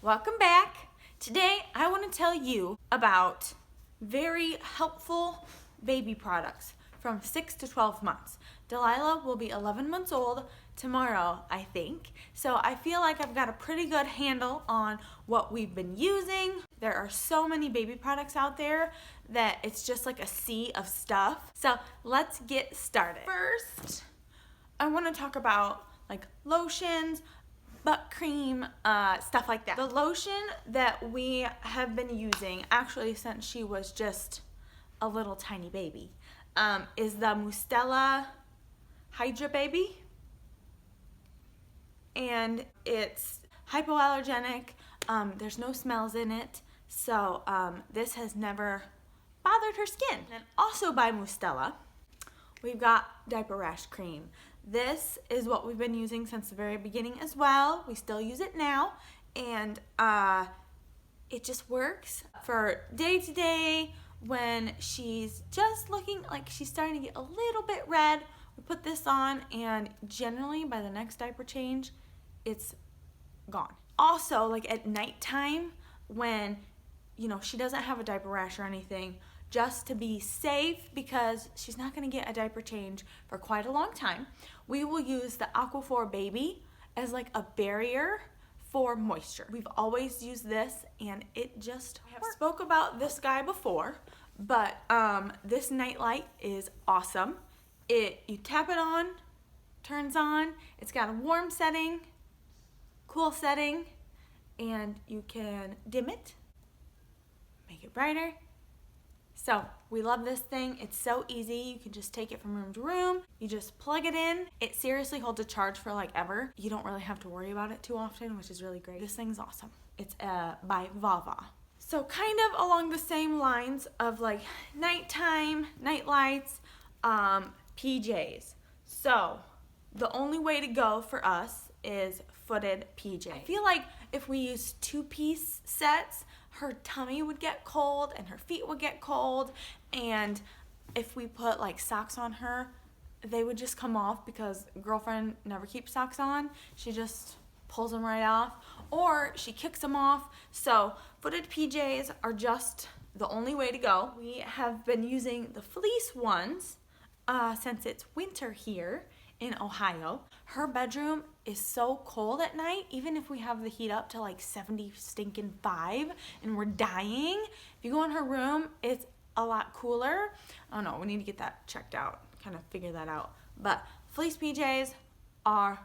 Welcome back. Today I want to tell you about very helpful baby products from 6 to 12 months. Delilah will be 11 months old tomorrow, I think. So I feel like I've got a pretty good handle on what we've been using. There are so many baby products out there that it's just like a sea of stuff. So let's get started. First, I want to talk about like lotions, butt cream, stuff like that. The lotion that we have been using, actually since she was just a little tiny baby, is the Mustela Hydra Baby. And it's hypoallergenic, there's no smells in it, so this has never bothered her skin. And also by Mustela, we've got diaper rash cream. This is what we've been using since the very beginning as well. We still use it now, and it just works for day to day when she's just looking like she's starting to get a little bit red. We put this on, and generally by the next diaper change, it's gone. Also, like at nighttime when she doesn't have a diaper rash or anything, just to be safe, because she's not going to get a diaper change for quite a long time, we will use the Aquaphor Baby as like a barrier for moisture. We've always used this, and it just works. I spoke about this guy before, but this Nightlight is awesome. You tap it on, turns on. It's got a warm setting, cool setting, and you can dim it, make it brighter. So we love this thing. It's so easy. You can just take it from room to room. You just plug it in. It seriously holds a charge for like ever. You don't really have to worry about it too often, which is really great. This thing's awesome. It's by Vava. So kind of along the same lines of like nighttime, night lights, PJs. So the only way to go for us is footed PJ. I feel like if we use two-piece sets, her tummy would get cold and her feet would get cold, and if we put like socks on her, they would just come off because girlfriend never keeps socks on. She just pulls them right off, or she kicks them off. So footed PJs are just the only way to go. We have been using the fleece ones since it's winter here in Ohio. Her bedroom is so cold at night, even if we have the heat up to like 75 and we're dying. If you go in her room, it's a lot cooler. I don't know, we need to get that checked out, kind of figure that out. But fleece PJs are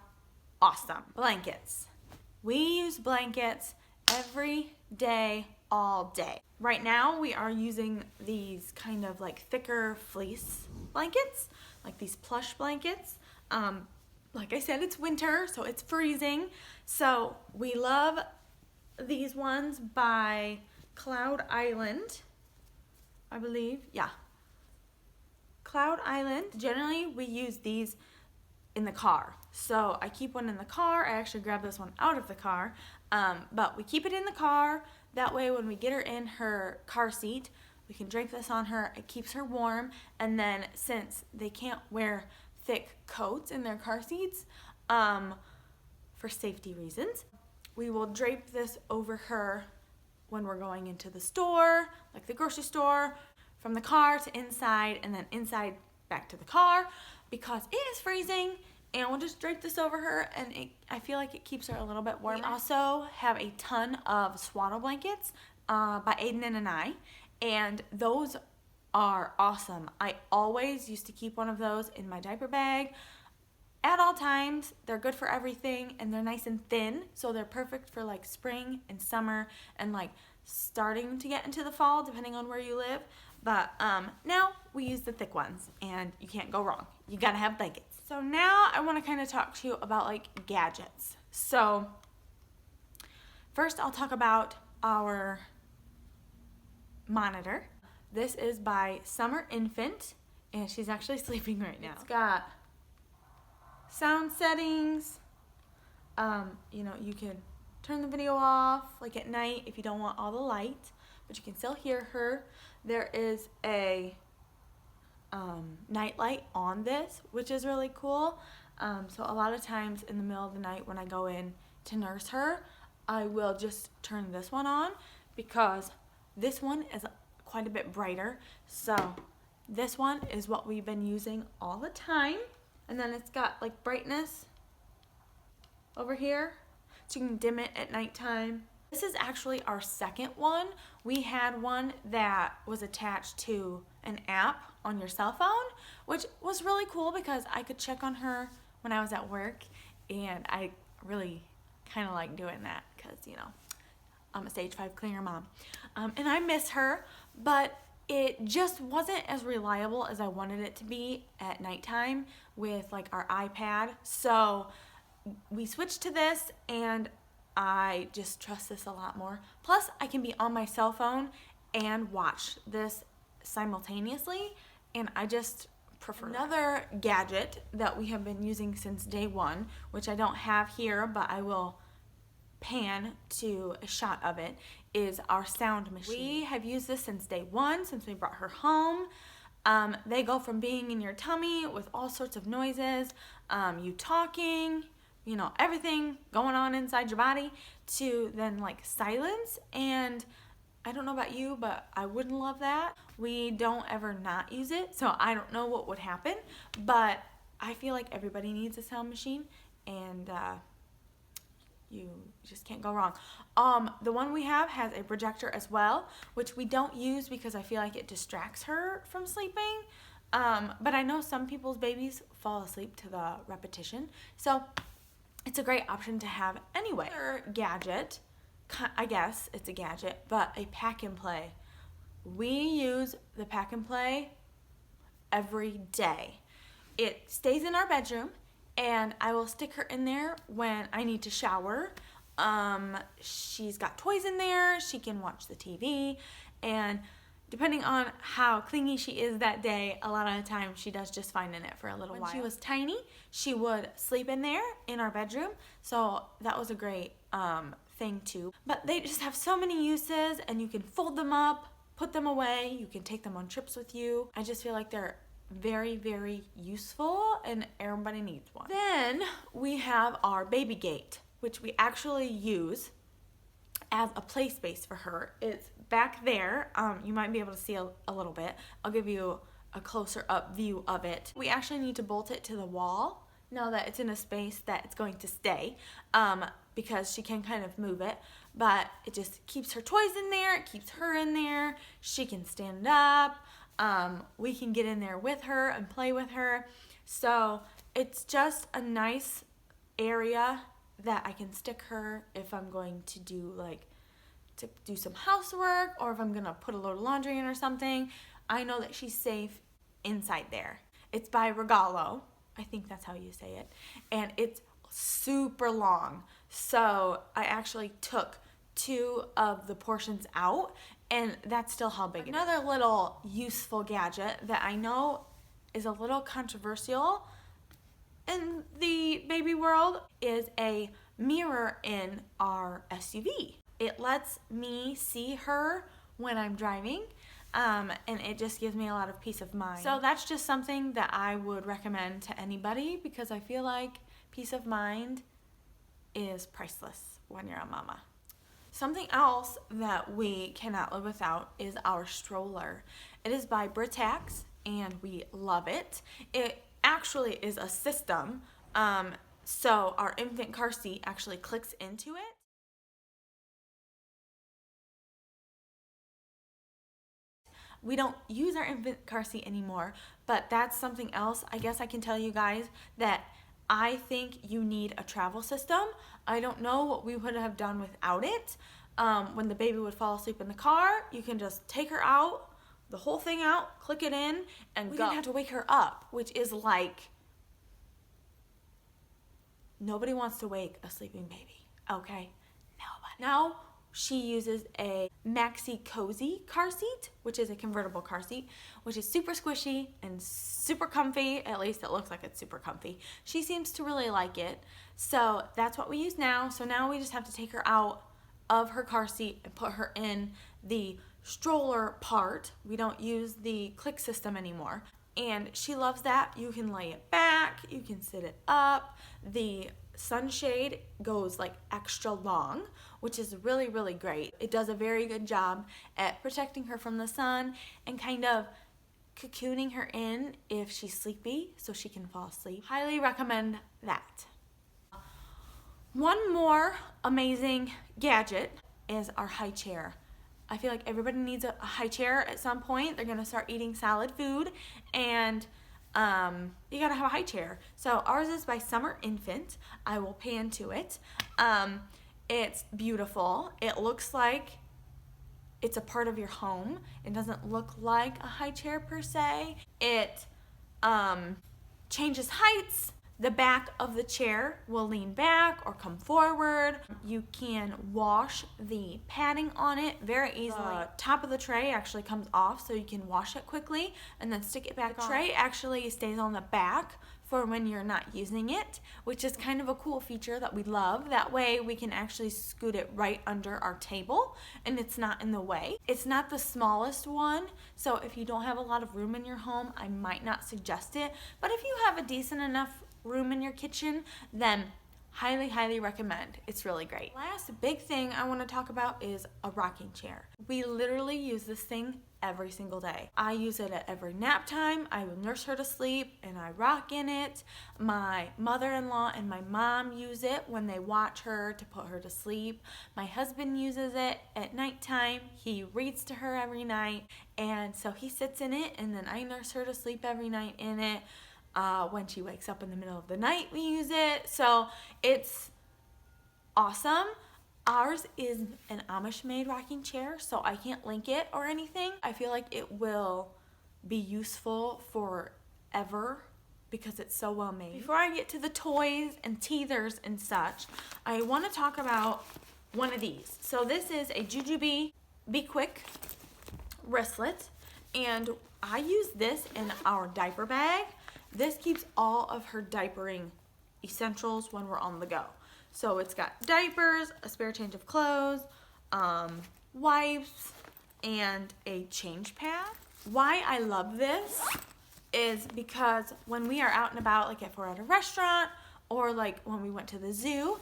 awesome. Blankets. We use blankets every day, all day. Right now we are using these kind of like thicker fleece blankets, like these plush blankets. Like I said, it's winter, so it's freezing. So we love these ones by Cloud Island, I believe. Yeah. Cloud Island. Generally, we use these in the car. So I keep one in the car. I actually grabbed this one out of the car. But we keep it in the car. That way, when we get her in her car seat, we can drape this on her. It keeps her warm. And then since they can't wear thick coats in their car seats for safety reasons, we will drape this over her when we're going into the store, like the grocery store, from the car to inside, and then inside back to the car, because it is freezing. And we'll just drape this over her, and I feel like it keeps her a little bit warmer. We also have a ton of swaddle blankets by Aiden and I, and those are awesome. I always used to keep one of those in my diaper bag at all times. They're good for everything, and they're nice and thin, so they're perfect for like spring and summer and like starting to get into the fall, depending on where you live. But now we use the thick ones, and you can't go wrong. You gotta have blankets. So now I want to kind of talk to you about like gadgets. So first I'll talk about our monitor. This is by Summer Infant, and she's actually sleeping right now. It's got sound settings. You can turn the video off like at night if you don't want all the light, but you can still hear her. There is a nightlight on this, which is really cool. So a lot of times in the middle of the night when I go in to nurse her, I will just turn this one on because this one is quite a bit brighter. So this one is what we've been using all the time. And then it's got like brightness over here, so you can dim it at nighttime. This is actually our second one. We had one that was attached to an app on your cell phone, which was really cool because I could check on her when I was at work, and I really kind of like doing that because, you know, I'm a stage 5 clinger mom. And I miss her, but it just wasn't as reliable as I wanted it to be at nighttime with like our iPad. So we switched to this, and I just trust this a lot more. Plus, I can be on my cell phone and watch this simultaneously, and I just prefer another gadget that we have been using since day one, which I don't have here, but I will pan to a shot of it, is our sound machine. We have used this since day one, since we brought her home. They go from being in your tummy with all sorts of noises, you talking, you know, everything going on inside your body, to then like silence. And I don't know about you, but I wouldn't love that. We don't ever not use it, so I don't know what would happen, but I feel like everybody needs a sound machine, and you just can't go wrong. The one we have has a projector as well, which we don't use because I feel like it distracts her from sleeping. But I know some people's babies fall asleep to the repetition, so it's a great option to have anyway. Another gadget, I guess it's a gadget, but a pack and play. We use the pack and play every day. It stays in our bedroom, and I will stick her in there when I need to shower. She's got toys in there, she can watch the TV, and depending on how clingy she is that day, a lot of the time she does just fine in it for a little while. When she was tiny, she would sleep in there in our bedroom, so that was a great thing too. But they just have so many uses, and you can fold them up, put them away, you can take them on trips with you. I just feel like they're very, very useful, and everybody needs one. Then we have our baby gate, which we actually use as a play space for her. It's back there. You might be able to see a little bit. I'll give you a closer up view of it. We actually need to bolt it to the wall now that it's in a space that it's going to stay, because she can kind of move it, but it just keeps her toys in there, it keeps her in there, she can stand up, we can get in there with her and play with her. So it's just a nice area that I can stick her if I'm going to do some housework, or if I'm gonna put a load of laundry in or something. I know that she's safe inside there. It's by Regalo, I think that's how you say it, and it's super long. So I actually took 2 of the portions out, and that's still how big it is. Another little useful gadget that I know is a little controversial in the baby world is a mirror in our SUV. It lets me see her when I'm driving, and it just gives me a lot of peace of mind. So that's just something that I would recommend to anybody, because I feel like peace of mind is priceless when you're a mama. Something else that we cannot live without is our stroller. It is by Britax, and we love it. It actually is a system, so our infant car seat actually clicks into it. We don't use our infant car seat anymore, but that's something else I guess I can tell you guys, that I think you need a travel system. I don't know what we would have done without it. When the baby would fall asleep in the car, you can just take her out, the whole thing out, click it in, and we didn't have to wake her up, which is like, nobody wants to wake a sleeping baby, okay? Nobody. Now she uses a Maxi Cozy car seat, which is a convertible car seat, which is super squishy and super comfy. At least it looks like it's super comfy. She seems to really like it. So that's what we use now. So now we just have to take her out of her car seat and put her in the stroller part. We don't use the click system anymore. And she loves that. You can lay it back, you can sit it up. The sunshade goes like extra long, which is really, really great. It does a very good job at protecting her from the sun and kind of cocooning her in if she's sleepy so she can fall asleep. Highly recommend that. One more amazing gadget is our Highchair. I feel like everybody needs a Highchair at some point. They're gonna start eating solid food, and you gotta have a Highchair. So ours is by Summer Infant. I will pan to it. It's beautiful. It looks like it's a part of your home. It doesn't look like a Highchair per se. It changes heights. The back of the chair will lean back or come forward. You can wash the padding on it very easily. The top of the tray actually comes off so you can wash it quickly and then stick it back on. The tray actually stays on the back for when you're not using it, which is kind of a cool feature that we love. That way we can actually scoot it right under our table and it's not in the way. It's not the smallest one, so if you don't have a lot of room in your home, I might not suggest it. But if you have a decent enough room in your kitchen, then highly, highly recommend. It's really great. Last big thing I want to talk about is a rocking chair. We literally use this thing every single day. I use it at every nap time. I will nurse her to sleep and I rock in it. My mother-in-law and my mom use it when they watch her to put her to sleep. My husband uses it at nighttime. He reads to her every night, and so he sits in it, and then I nurse her to sleep every night in it. When she wakes up in the middle of the night, we use it. So it's awesome. Ours is an Amish-made rocking chair, so I can't link it or anything. I feel like it will be useful forever because it's so well made. Before I get to the toys and teethers and such, I want to talk about one of these. So this is a Jujubee Be Quick wristlet, and I use this in our diaper bag. This keeps all of her diapering essentials when we're on the go. So it's got diapers, a spare change of clothes, wipes, and a change pad. Why I love this is because when we are out and about, like if we're at a restaurant or like when we went to the zoo,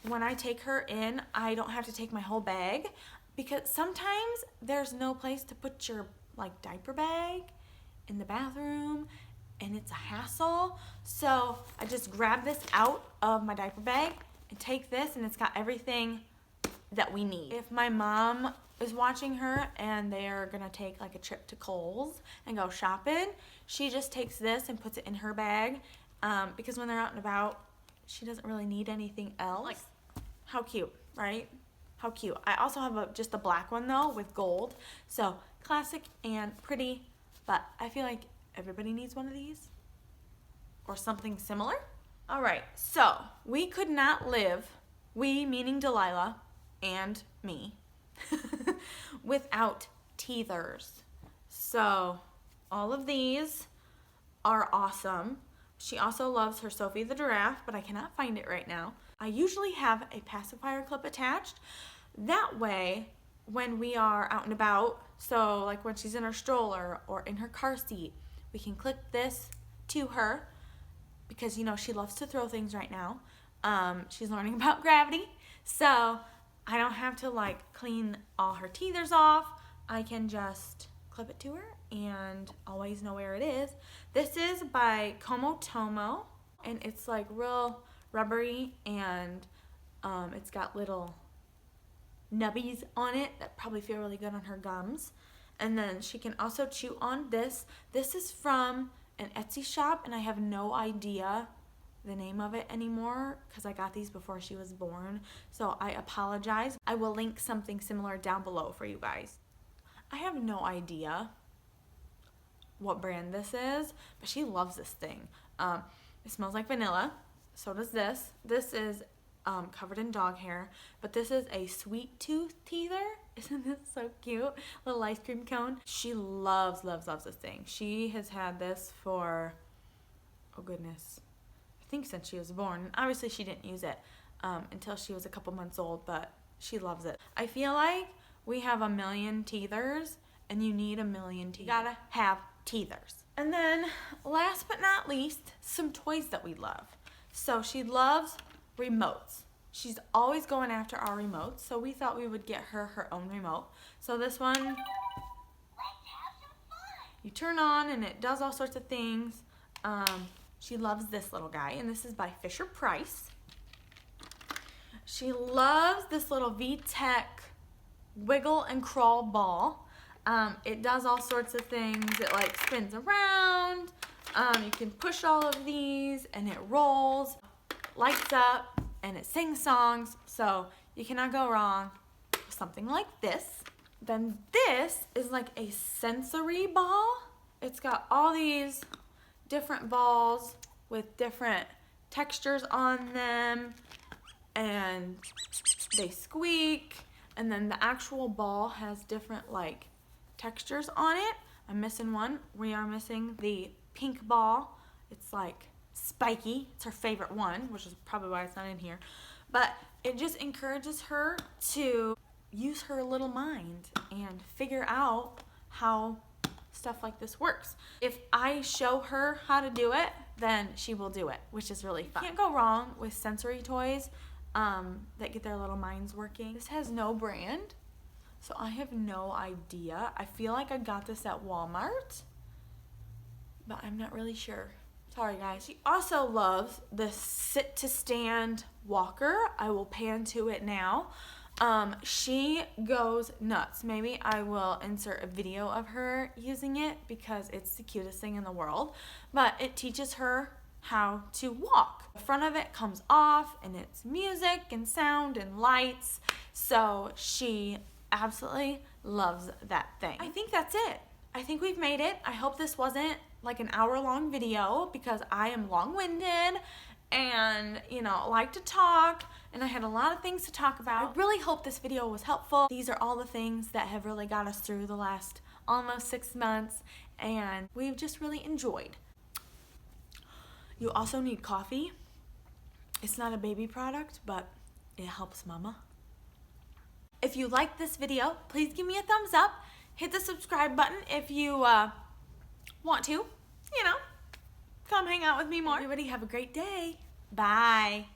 when I take her in, I don't have to take my whole bag because sometimes there's no place to put your like diaper bag in the bathroom, and it's a hassle. So I just grab this out of my diaper bag and take this, and it's got everything that we need. If my mom is watching her and they're gonna take like a trip to Kohl's and go shopping, she just takes this and puts it in her bag because when they're out and about, she doesn't really need anything else. Like, how cute, right? How cute. I also have just a black one though with gold. So classic and pretty, but I feel like everybody needs one of these or something similar. All right, so we could not live, we meaning Delilah and me, without teethers. So all of these are awesome. She also loves her Sophie the giraffe, but I cannot find it right now. I usually have a pacifier clip attached. That way, when we are out and about, so like when she's in her stroller or in her car seat, we can clip this to her because, you know, she loves to throw things right now. She's learning about gravity. So I don't have to like clean all her teethers off. I can just clip it to her and always know where it is. This is by Como Tomo, and it's like real rubbery, and it's got little nubbies on it that probably feel really good on her gums. And then she can also chew on this. This is from an Etsy shop, and I have no idea the name of it anymore because I got these before she was born. So I apologize. I will link something similar down below for you guys. I have no idea what brand this is, but she loves this thing. It smells like vanilla. So does this. This is covered in dog hair, but this is a sweet tooth teether. Isn't this so cute? Little ice cream cone. She loves, loves, loves this thing. She has had this for, oh goodness, I think since she was born. Obviously she didn't use it until she was a couple months old, but she loves it. I feel like we have a million teethers, and you need a million teethers. You gotta have teethers. And then last but not least, some toys that we love. So she loves remotes. She's always going after our remotes, so we thought we would get her her own remote. So this one, you turn on and it does all sorts of things. She loves this little guy, and this is by Fisher-Price. She loves this little VTech wiggle and crawl ball. It does all sorts of things. It like spins around. You can push all of these and it rolls, lights up, and it sings songs. So you cannot go wrong with something like this. Then this is like a sensory ball. It's got all these different balls with different textures on them, and they squeak, and then the actual ball has different like textures on it. I'm missing one. We are missing the pink ball. It's like spiky. It's her favorite one, which is probably why it's not in here. But it just encourages her to use her little mind and figure out how stuff like this works. If I show her how to do it, then she will do it, which is really fun. Can't go wrong with sensory toys that get their little minds working. This has no brand, so I have no idea. I feel like I got this at Walmart, but I'm not really sure. Sorry guys. She also loves the sit to stand walker. I will pan to it now. She goes nuts. Maybe I will insert a video of her using it because it's the cutest thing in the world. But it teaches her how to walk. The front of it comes off and it's music and sound and lights. So she absolutely loves that thing. I think that's it. I think we've made it. I hope this wasn't like an hour-long video because I am long-winded and, you know, like to talk, and I had a lot of things to talk about. I really hope this video was helpful. These are all the things that have really got us through the last almost 6 months, and we've just really enjoyed. You also need coffee. It's not a baby product, but it helps mama. If you liked this video, please give me a thumbs up. Hit the subscribe button if you want to, you know, come hang out with me more. Everybody have a great day. Bye.